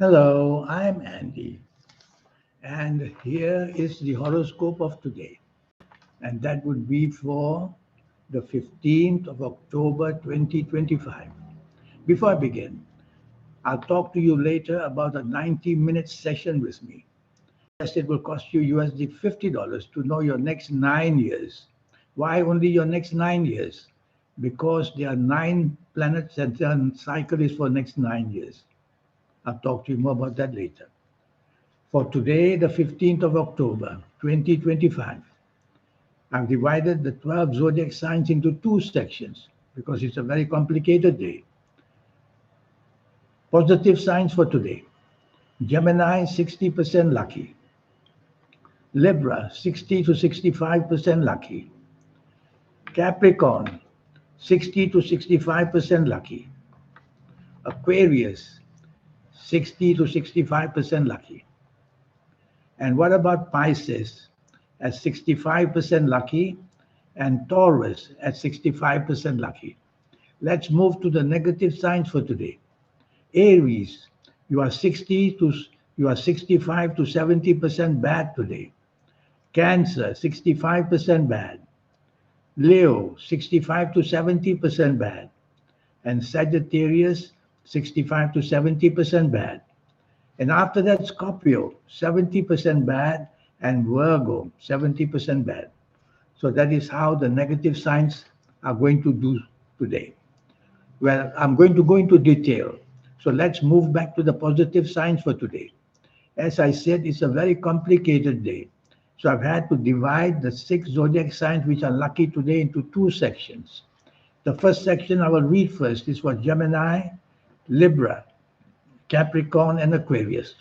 Hello, I'm Andy, and here is the horoscope of today, and that would be for the 15th of October 2025. Before I begin, I'll talk to you later about a 90-minute session with me. Yes, it will cost you USD $50 to know your next 9 years. Why only your next 9 years? Because there are nine planets and the cycle is for next 9 years. I'll talk to you more about that later. For today, the 15th of October, 2025, I've divided the 12 zodiac signs into two sections because it's a very complicated day. Positive signs for today: Gemini, 60% lucky; Libra, 60 to 65% lucky; Capricorn, 60 to 65% lucky; Aquarius, 60 to 65% lucky. And what about Pisces at 65% lucky and Taurus at 65% lucky? Let's move to the negative signs for today. Aries, you are 60 to you are 65 to 70% bad today. Cancer, 65% bad. Leo, 65 to 70% bad. And Sagittarius, 65 to 70% bad. And after that, Scorpio, 70% bad, and Virgo, 70% bad. So that is how the negative signs are going to do today. Well, I'm going to go into detail. So let's move back to the positive signs for today. As I said, it's a very complicated day. So I've had to divide the six zodiac signs which are lucky today into two sections. The first section I will read first is for Gemini, Libra, Capricorn, and Aquarius.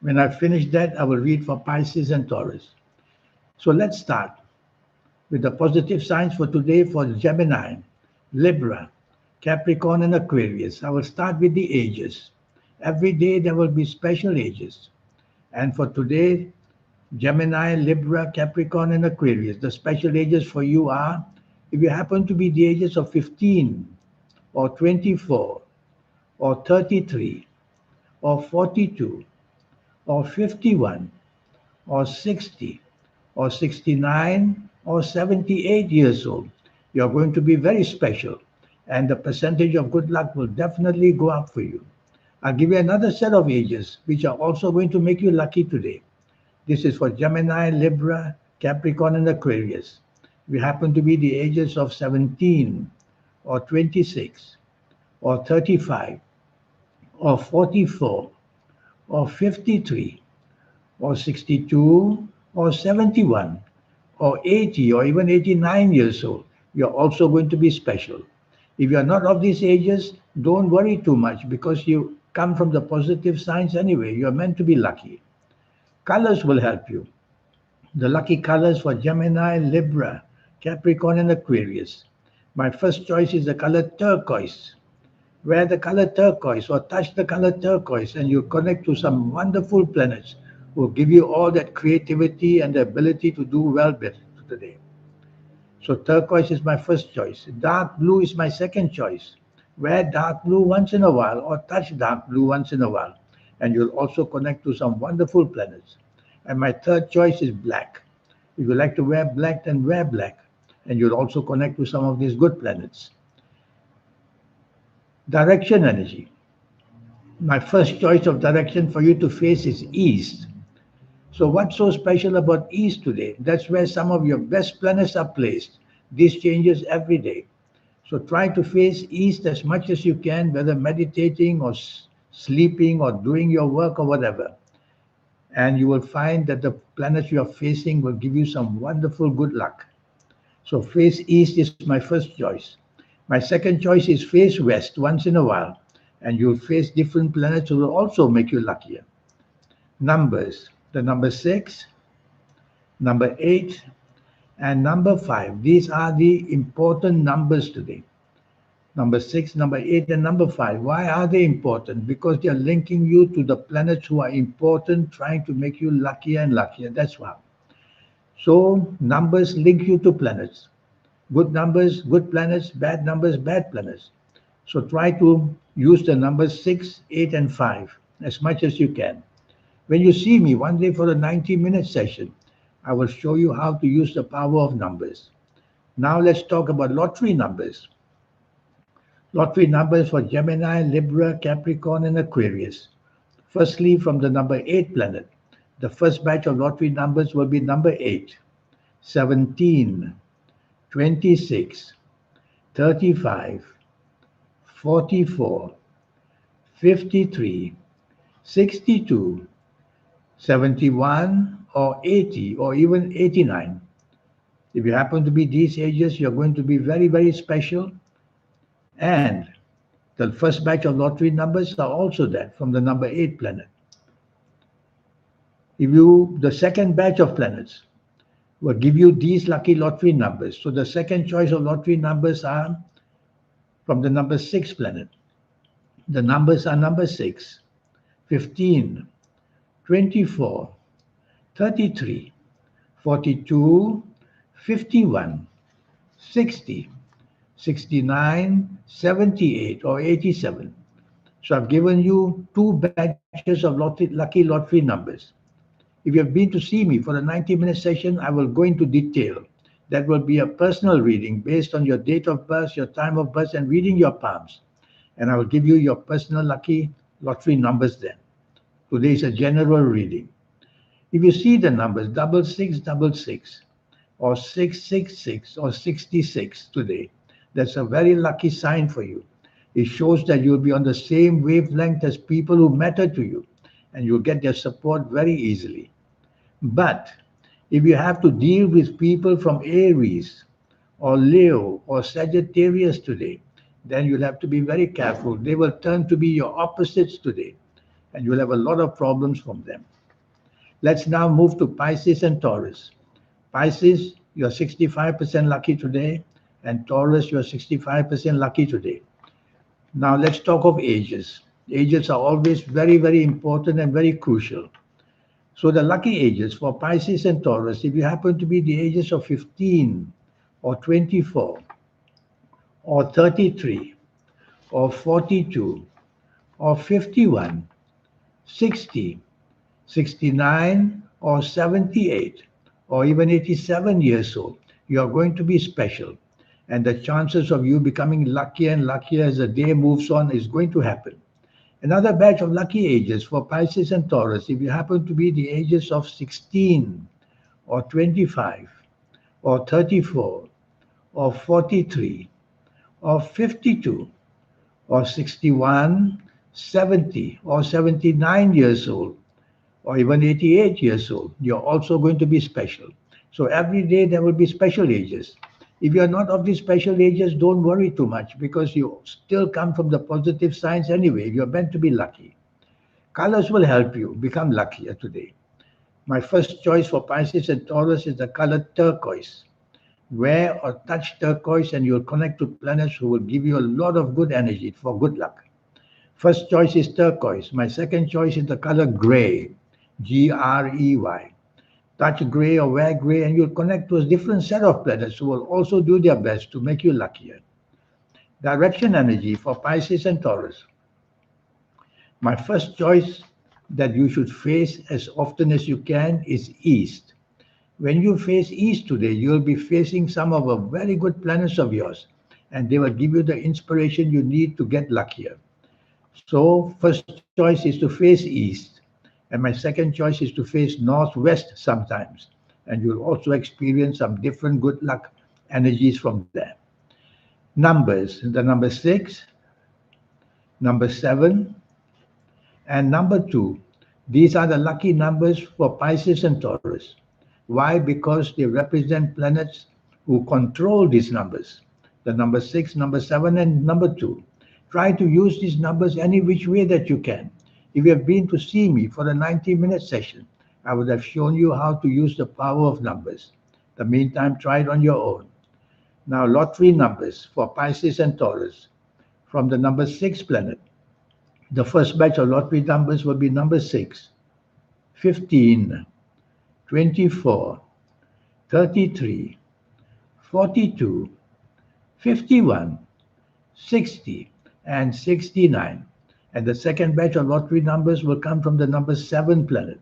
When I finish that, I will read for Pisces and Taurus. So let's start with the positive signs for today for Gemini, Libra, Capricorn, and Aquarius. I will start with the ages. Every day there will be special ages. And for today, Gemini, Libra, Capricorn, and Aquarius, the special ages for you are, if you happen to be the ages of 15 or 24 or 33 or 42 or 51 or 60 or 69 or 78 years old, you're going to be very special, and the percentage of good luck will definitely go up for you. I'll give you another set of ages which are also going to make you lucky today. This is for Gemini, Libra, Capricorn, and Aquarius. We happen to be the ages of 17 or 26 or 35 or 44 or 53 or 62 or 71 or 80 or even 89 years old, you're also going to be special. If you're not of these ages, don't worry too much because you come from the positive signs anyway. You're meant to be lucky. Colors will help you. The lucky colors for Gemini, Libra, Capricorn, and Aquarius. My first choice is the color turquoise. Wear the color turquoise or touch the color turquoise, and you connect to some wonderful planets who will give you all that creativity and the ability to do well better today. So turquoise is my first choice. Dark blue is my second choice. Wear dark blue once in a while or touch dark blue once in a while, and you'll also connect to some wonderful planets. And my third choice is black. If you like to wear black, then wear black, and you'll also connect to some of these good planets. Direction energy. My first choice of direction for you to face is east. So what's so special about east today? That's where some of your best planets are placed. This changes every day. So try to face east as much as you can, whether meditating or sleeping or doing your work or whatever. And you will find that the planets you are facing will give you some wonderful good luck. So face east is my first choice. My second choice is face west once in a while, and you'll face different planets who will also make you luckier. Numbers: the number 6, number 8, and number 5. These are the important numbers today. Number 6, number 8, and number 5. Why are they important? Because they are linking you to the planets who are important, trying to make you luckier and luckier. That's why. So numbers link you to planets. Good numbers, good planets; bad numbers, bad planets. So try to Use the numbers 6, 8, and 5 as much as you can. When you see me one day for a 90-minute session, I will show you how to use the power of numbers. Now let's talk about lottery numbers. Lottery numbers for Gemini, Libra, Capricorn, and Aquarius. Firstly, from the number 8 planet, the first batch of lottery numbers will be number 8, 17, 26, 35, 44, 53, 62, 71, or 80, or even 89. If you happen to be these ages, you're going to be very, very special. And the first batch of lottery numbers are also that from the number 8 planet. The second batch of planets will give you these lucky lottery numbers. So the second choice of lottery numbers are from the number 6 planet. The numbers are number 6, 15, 24, 33, 42, 51, 60, 69, 78, or 87. So I've given you 2 batches of lucky lottery numbers. If you have been to see me for a 90-minute session, I will go into detail. That will be a personal reading based on your date of birth, your time of birth, and reading your palms. And I will give you your personal lucky lottery numbers then. Today is a general reading. If you see the numbers 6666 or 666 or 66 today, that's a very lucky sign for you. It shows that you'll be on the same wavelength as people who matter to you, and you'll get their support very easily. But if you have to deal with people from Aries or Leo or Sagittarius today, then you'll have to be very careful. They will turn to be your opposites today, and you'll have a lot of problems from them. Let's now move to Pisces and Taurus. Pisces, you're 65% lucky today, and Taurus, you're 65% lucky today. Now let's talk of ages. Ages are always very, very important and very crucial. So the lucky ages for Pisces and Taurus, if you happen to be the ages of 15 or 24 or 33 or 42 or 51, 60, 69 or 78 or even 87 years old, you are going to be special. And the chances of you becoming luckier and luckier as the day moves on is going to happen. Another batch of lucky ages for Pisces and Taurus, if you happen to be the ages of 16 or 25 or 34 or 43 or 52 or 61, 70 or 79 years old or even 88 years old, you're also going to be special. So every day there will be special ages. If you're not of these special ages, don't worry too much because you still come from the positive signs anyway. You're meant to be lucky. Colors will help you become luckier today. My first choice for Pisces and Taurus is the color turquoise. Wear or touch turquoise and you'll connect to planets who will give you a lot of good energy for good luck. First choice is turquoise. My second choice is the color gray, Grey. Touch gray or wear gray and you'll connect to a different set of planets who will also do their best to make you luckier. Direction energy for Pisces and Taurus. My first choice that you should face as often as you can is east. When you face east today, you'll be facing some of the very good planets of yours, and they will give you the inspiration you need to get luckier. So first choice is to face east. And my second choice is to face northwest sometimes. And you'll also experience some different good luck energies from there. Numbers, the number 6, number 7, and number 2. These are the lucky numbers for Pisces and Taurus. Why? Because they represent planets who control these numbers. The number 6, number 7, and number 2. Try to use these numbers any which way that you can. If you have been to see me for a 90-minute session, I would have shown you how to use the power of numbers. In the meantime, try it on your own. Now, lottery numbers for Pisces and Taurus. From the number 6 planet, the first batch of lottery numbers will be number 6, 15, 24, 33, 42, 51, 60, and 69. And the second batch of lottery numbers will come from the number 7 planet.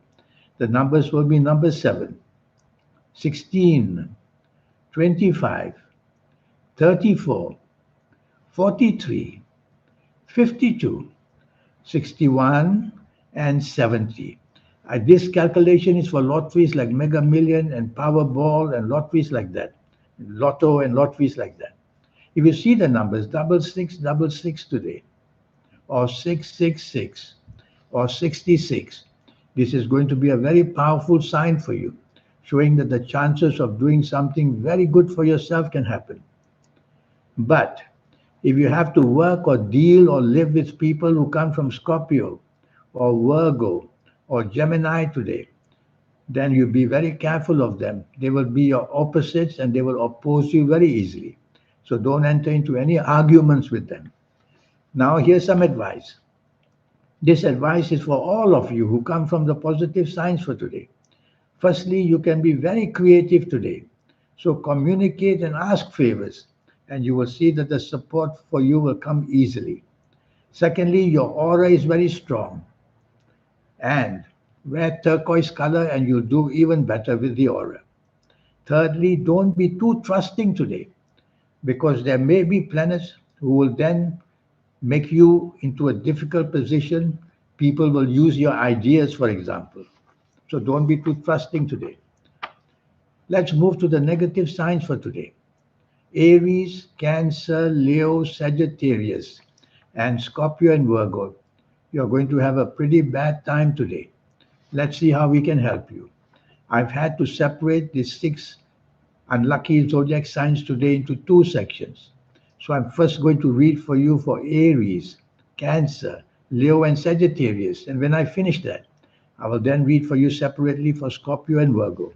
The numbers will be number 7, 16, 25, 34, 43, 52, 61, and 70. This calculation is for lotteries like Mega Million and Powerball and lotteries like that, Lotto and lotteries like that. If you see the numbers, 6666 today, or 666, or 66, this is going to be a very powerful sign for you, showing that the chances of doing something very good for yourself can happen. But if you have to work or deal or live with people who come from Scorpio or Virgo or Gemini today, then you be very careful of them. They will be your opposites and they will oppose you very easily. So don't enter into any arguments with them. Now here's some advice. This advice is for all of you who come from the positive signs for today. Firstly, you can be very creative today. So communicate and ask favors, and you will see that the support for you will come easily. Secondly, your aura is very strong. And wear turquoise color and you'll do even better with the aura. Thirdly, don't be too trusting today, because there may be planets who will then make you into a difficult position. People will use your ideas, for example. So don't be too trusting today. Let's move to the negative signs for today. Aries, Cancer, Leo, Sagittarius, and Scorpio and Virgo. You're going to have a pretty bad time today. Let's see how we can help you. I've had to separate the 6 unlucky zodiac signs today into 2 sections. So I'm first going to read for you for Aries, Cancer, Leo, and Sagittarius. And when I finish that, I will then read for you separately for Scorpio and Virgo.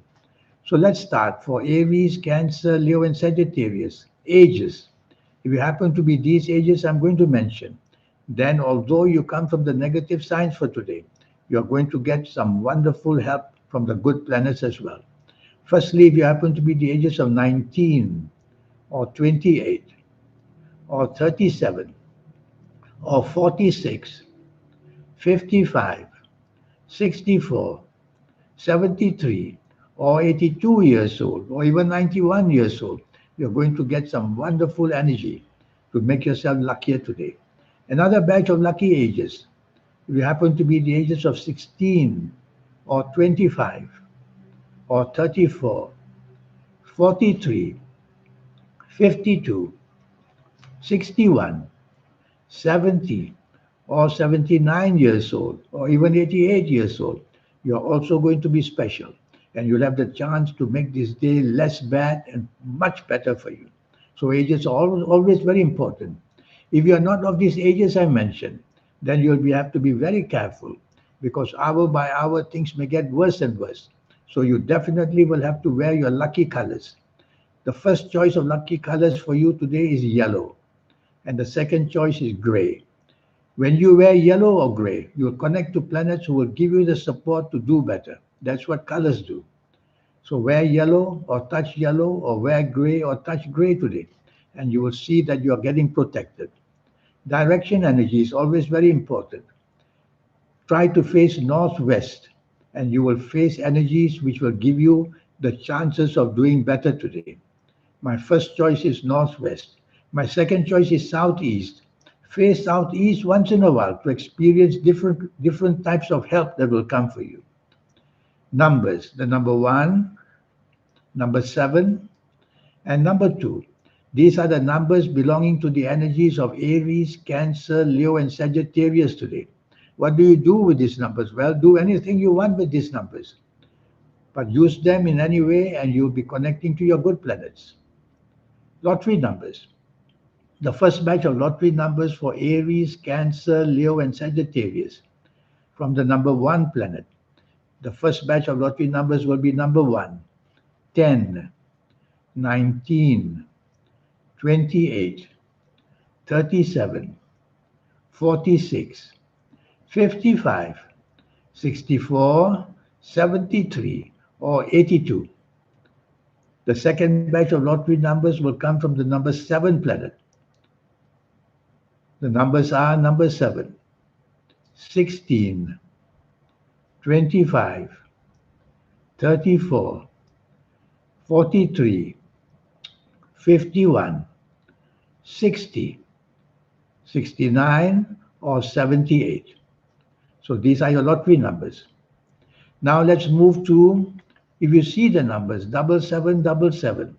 So let's start for Aries, Cancer, Leo, and Sagittarius. Ages. If you happen to be these ages I'm going to mention, then although you come from the negative signs for today, you're going to get some wonderful help from the good planets as well. Firstly, if you happen to be the ages of 19 or 28 or 37 or 46, 55, 64, 73, or 82 years old, or even 91 years old, you're going to get some wonderful energy to make yourself luckier today. Another batch of lucky ages, if you happen to be the ages of 16 or 25 or 34, 43, 52, 61, 70, or 79 years old, or even 88 years old, you're also going to be special. And you'll have the chance to make this day less bad and much better for you. So ages are always very important. If you're not of these ages I mentioned, then have to be very careful, because hour by hour things may get worse and worse. So you definitely will have to wear your lucky colors. The first choice of lucky colors for you today is yellow, and the second choice is gray. When you wear yellow or gray, you'll connect to planets who will give you the support to do better. That's what colors do. So wear yellow or touch yellow, or wear gray or touch gray today, and you will see that you are getting protected. Direction energy is always very important. Try to face northwest, and you will face energies which will give you the chances of doing better today. My first choice is northwest. My second choice is southeast. Face southeast once in a while to experience different types of help that will come for you. Numbers, the number 1, number 7, and number 2. These are the numbers belonging to the energies of Aries, Cancer, Leo, and Sagittarius today. What do you do with these numbers? Well, do anything you want with these numbers, but use them in any way and you'll be connecting to your good planets. Lottery numbers. The first batch of lottery numbers for Aries, Cancer, Leo, and Sagittarius from the number 1 planet. The first batch of lottery numbers will be number 1, 10, 19, 28, 37, 46, 55, 64, 73, or 82. The second batch of lottery numbers will come from the number 7 planet. The numbers are number 7, 16, 25, 34, 43, 51, 60, 69, or 78. So these are your lottery numbers. Now let's move to, if you see the numbers 7777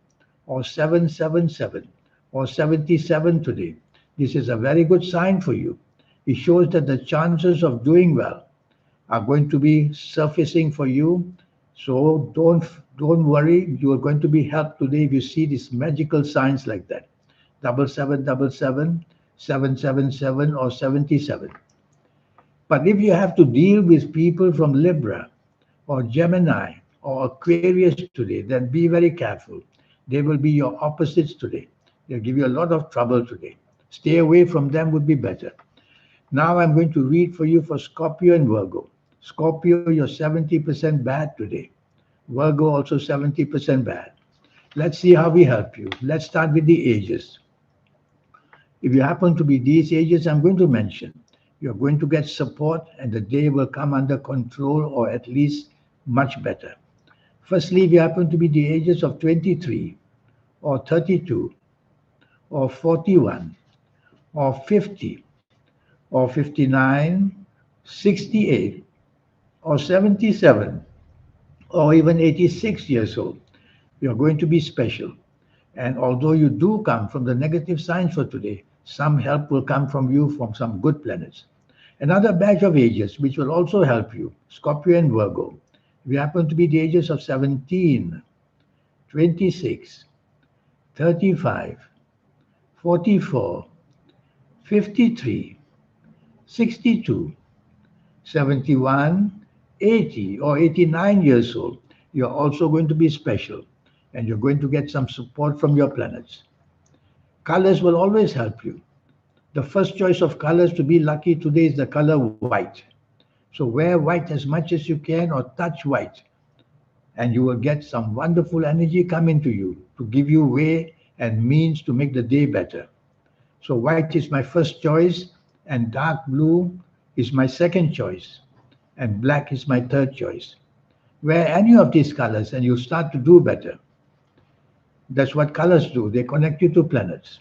or 777 or 77 today, this is a very good sign for you. It shows that the chances of doing well are going to be surfacing for you. So don't worry, you are going to be helped today if you see these magical signs like that. 7777, 777, or 77. But if you have to deal with people from Libra or Gemini or Aquarius today, then be very careful. They will be your opposites today. They'll give you a lot of trouble today. Stay away from them would be better. Now I'm going to read for you for Scorpio and Virgo. Scorpio, you're 70% bad today. Virgo also 70% bad. Let's see how we help you. Let's start with the ages. If you happen to be these ages I'm going to mention, you're going to get support and the day will come under control, or at least much better. Firstly, if you happen to be the ages of 23 or 32 or 41 or 50 or 59, 68 or 77 or even 86 years old, you're going to be special. And although you do come from the negative signs for today, some help will come from you from some good planets. Another batch of ages which will also help you, Scorpio and Virgo. We happen to be the ages of 17, 26, 35, 44, 53, 62, 71, 80, or 89 years old. You're also going to be special, and you're going to get some support from your planets. Colors will always help you. The first choice of colors to be lucky today is the color white. So wear white as much as you can or touch white, and you will get some wonderful energy coming to you to give you way and means to make the day better. So white is my first choice, and dark blue is my second choice, and black is my third choice. Wear any of these colors and you'll start to do better. That's what colors do. They connect you to planets.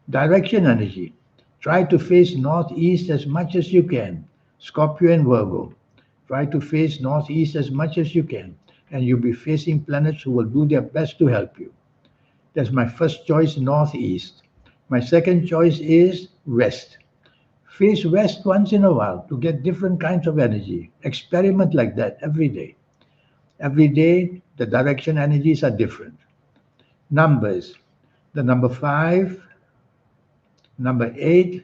Direction energy. Try to face northeast as much as you can. Scorpio and Virgo. Try to face northeast as much as you can, and you'll be facing planets who will do their best to help you. That's my first choice, northeast. My second choice is west. Face west once in a while to get different kinds of energy. Experiment like that every day. Every day, the direction energies are different. Numbers. The number 5, number 8,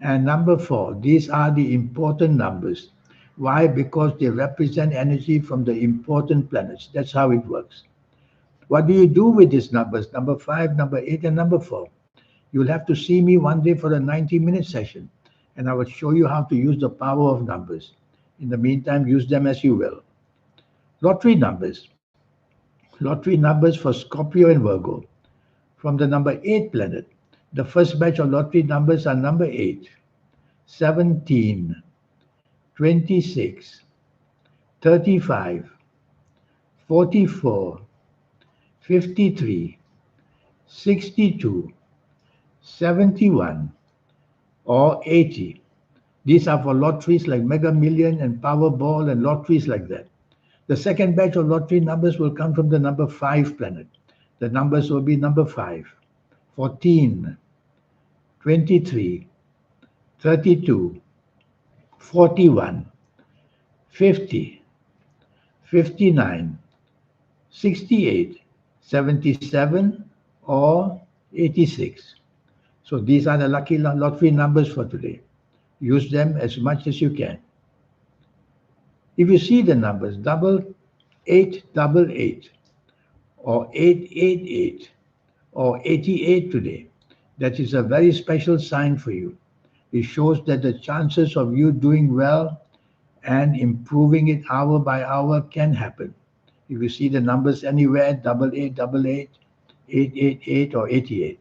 and number 4. These are the important numbers. Why? Because they represent energy from the important planets. That's how it works. What do you do with these numbers? Number 5, number 8, and number 4. You'll have to see me one day for a 90-minute session, and I will show you how to use the power of numbers. In the meantime, use them as you will. Lottery numbers. Lottery numbers for Scorpio and Virgo. From the number 8 planet, the first batch of lottery numbers are number 8, 17, 26, 35, 44, 53, 62, 71, or 80. These are for lotteries like Mega Million and Powerball and lotteries like that. The second batch of lottery numbers will come from the number 5 planet. The numbers will be number 5, 14, 23, 32, 41, 50, 59, 68, 77, or 86. So these are the lucky lottery numbers for today. Use them as much as you can. If you see the numbers 8888 or 888 or 88 today, that is a very special sign for you. It shows that the chances of you doing well and improving it hour by hour can happen. If you see the numbers anywhere, 8888, 888, or 88.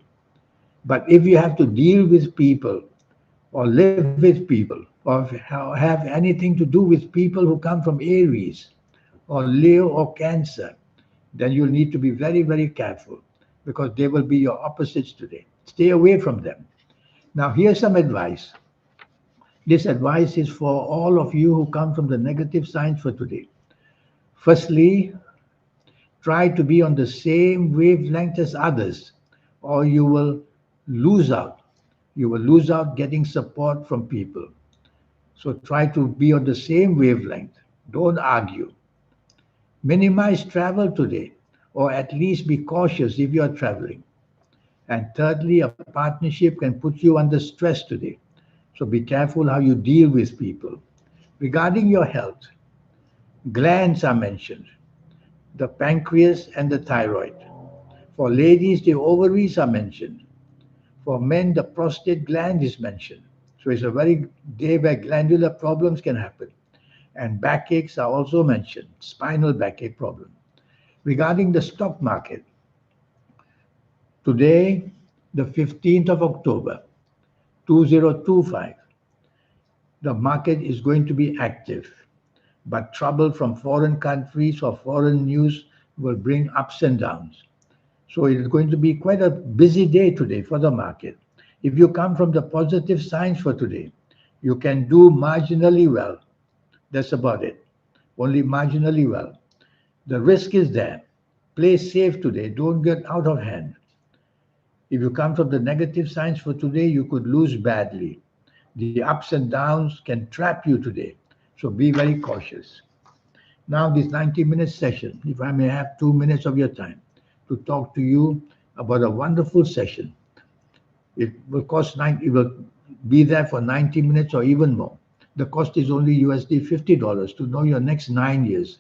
But if you have to deal with people or live with people or have anything to do with people who come from Aries or Leo or Cancer, then you'll need to be very, very careful because they will be your opposites today. Stay away from them. Now, here's some advice. This advice is for all of you who come from the negative signs for today. Firstly, try to be on the same wavelength as others, or you will lose out. You will lose out getting support from people. So try to be on the same wavelength. Don't argue. Minimize travel today, or at least be cautious if you are traveling. And thirdly, a partnership can put you under stress today. So be careful how you deal with people. Regarding your health, glands are mentioned, the pancreas and the thyroid. For ladies, the ovaries are mentioned. For men, the prostate gland is mentioned. So it's a very day where glandular problems can happen. And backaches are also mentioned, spinal backache problem. Regarding the stock market, today, the 15th of October, 2025, the market is going to be active, but trouble from foreign countries or foreign news will bring ups and downs. So it is going to be quite a busy day today for the market. If you come from the positive signs for today, you can do marginally well. That's about it. Only marginally well. The risk is there. Play safe today. Don't get out of hand. If you come from the negative signs for today, you could lose badly. The ups and downs can trap you today. So be very cautious. Now, this 90-minute session, if I may have 2 minutes of your time to talk to you about a wonderful session. It will cost it will be there for 90 minutes or even more. The cost is only USD $50 to know your next 9 years.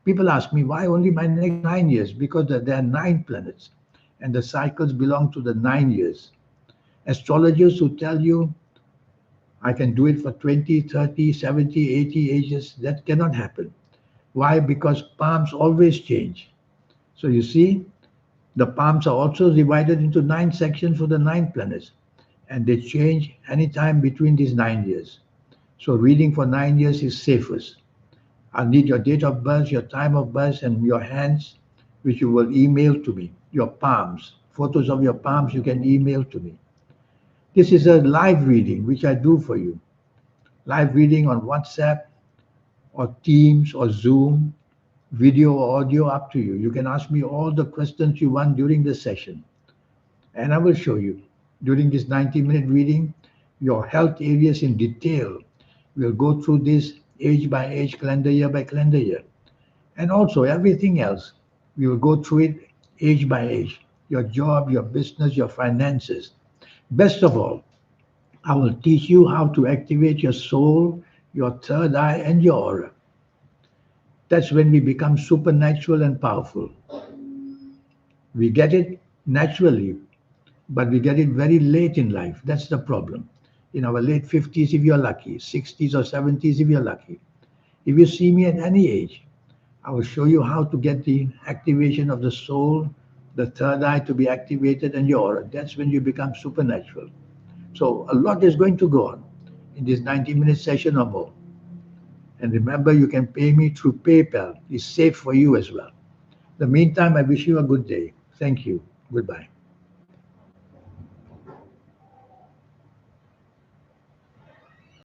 People ask me, why only my next 9 years? Because there are 9 planets and the cycles belong to the 9 years. Astrologers who tell you, I can do it for 20, 30, 70, 80 ages, that cannot happen. Why? Because palms always change. So you see, the palms are also divided into 9 sections for the 9 planets, and they change anytime between these 9 years. So reading for 9 years is safest. I'll need your date of birth, your time of birth, and your hands, which you will email to me. Your palms, photos of your palms, you can email to me. This is a live reading, which I do for you. Live reading on WhatsApp or Teams or Zoom, video or audio, up to you. You can ask me all the questions you want during the session, and I will show you. During this 90-minute reading, your health areas in detail. We'll go through this age by age, calendar year by calendar year. And also everything else, we will go through it age by age. Your job, your business, your finances. Best of all, I will teach you how to activate your soul, your third eye, and your aura. That's when we become supernatural and powerful. We get it naturally, but we get it very late in life. That's the problem. In our late 50s, if you're lucky, 60s or 70s, if you're lucky. If you see me at any age, I will show you how to get the activation of the soul, the third eye to be activated, and your aura. That's when you become supernatural. So a lot is going to go on in this 90-minute session or more. And remember, you can pay me through PayPal. It's safe for you as well. In the meantime, I wish you a good day. Thank you. Goodbye.